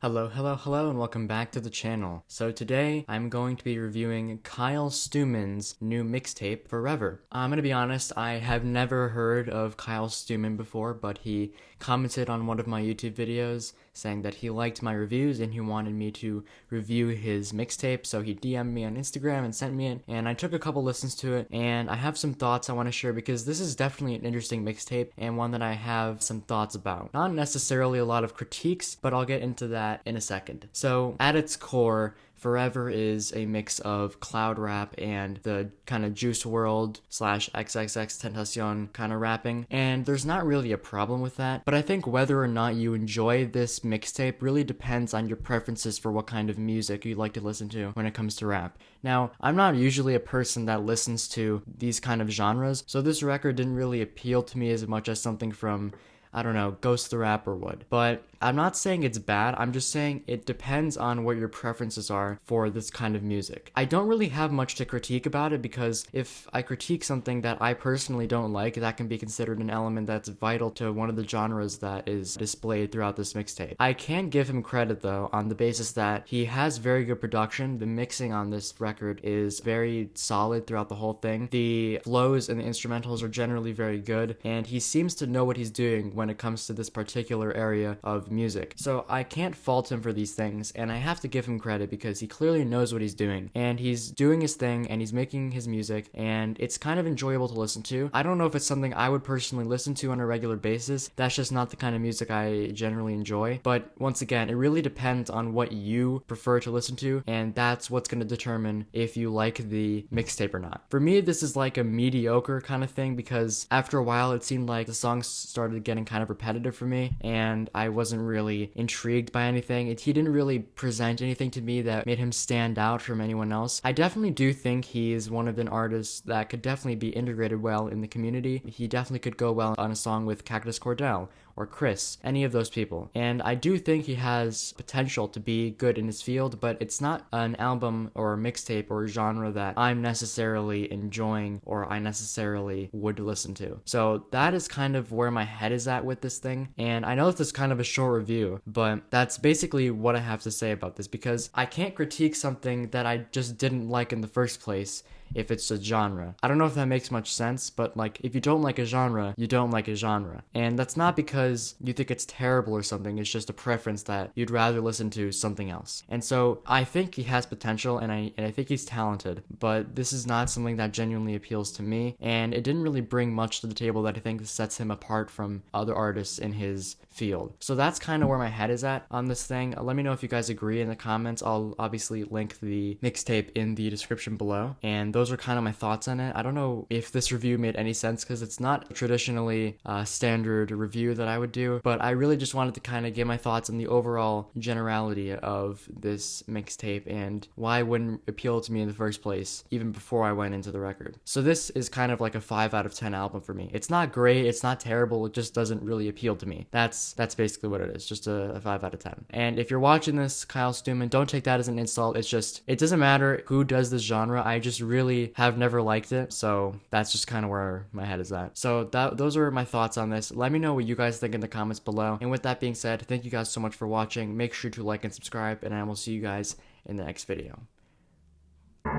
Hello, and welcome back to the channel. So today, I'm going to be reviewing Kyle Stewman's new mixtape, Forever. I'm gonna be honest, I have never heard of Kyle Stewman before, but he commented on one of my YouTube videos saying that he liked my reviews and he wanted me to review his mixtape, so he DM'd me on Instagram and sent me it, and I took a couple listens to it, and I have some thoughts I want to share because this is definitely an interesting mixtape and one that I have some thoughts about. Not necessarily a lot of critiques, but I'll get into that in a second. So, at its core, Forever is a mix of cloud rap and the kind of Juice WRLD / XXXTentacion kind of rapping, and there's not really a problem with that, but I think whether or not you enjoy this mixtape really depends on your preferences for what kind of music you like to listen to when it comes to rap. Now, I'm not usually a person that listens to these kind of genres, so this record didn't really appeal to me as much as something from, I don't know, Ghost the Rapper would. But I'm not saying it's bad, I'm just saying it depends on what your preferences are for this kind of music. I don't really have much to critique about it because if I critique something that I personally don't like, that can be considered an element that's vital to one of the genres that is displayed throughout this mixtape. I can give him credit though on the basis that he has very good production. The mixing on this record is very solid throughout the whole thing. The flows and the instrumentals are generally very good, and he seems to know what he's doing when it comes to this particular area of music. So I can't fault him for these things, and I have to give him credit because he clearly knows what he's doing, and he's doing his thing and he's making his music, and it's kind of enjoyable to listen to. I don't know if it's something I would personally listen to on a regular basis. That's just not the kind of music I generally enjoy, but once again, it really depends on what you prefer to listen to, and that's what's going to determine if you like the mixtape or not. For me, this is like a mediocre kind of thing because after a while it seemed like the songs started getting kind of repetitive for me, and I wasn't really intrigued by anything. He didn't really present anything to me that made him stand out from anyone else. I definitely do think he is one of the artists that could definitely be integrated well in the community. He definitely could go well on a song with Cactus Cordell or Chris, any of those people. And I do think he has potential to be good in his field, but it's not an album or a mixtape or a genre that I'm necessarily enjoying or I necessarily would listen to. So that is kind of where my head is at with this thing. And I know this is kind of a short review, but that's basically what I have to say about this because I can't critique something that I just didn't like in the first place if it's a genre. I don't know if that makes much sense, but like if you don't like a genre, you don't like a genre. And that's not because you think it's terrible or something, it's just a preference that you'd rather listen to something else. And so I think he has potential and I think he's talented, but this is not something that genuinely appeals to me, and it didn't really bring much to the table that I think sets him apart from other artists in his field. So that's kind of where my head is at on this thing. Let me know if you guys agree in the comments. I'll obviously link the mixtape in the description below, and those are kind of my thoughts on it. I don't know if this review made any sense because it's not traditionally a standard review that I would do, but I really just wanted to kind of give my thoughts on the overall generality of this mixtape and why it wouldn't appeal to me in the first place, even before I went into the record. So this is kind of like a 5 out of 10 album for me. It's not great, it's not terrible, it just doesn't really appeal to me. That's basically what it is, just a 5 out of 10. And if you're watching this, Kyle Stewman, don't take that as an insult. It's just, it doesn't matter who does this genre, I just really have never liked it, so that's just kind of where my head is at. So those are my thoughts on this. Let me know what you guys think in the comments below, and with that being said, thank you guys so much for watching. Make sure to like and subscribe, and I will see you guys in the next video.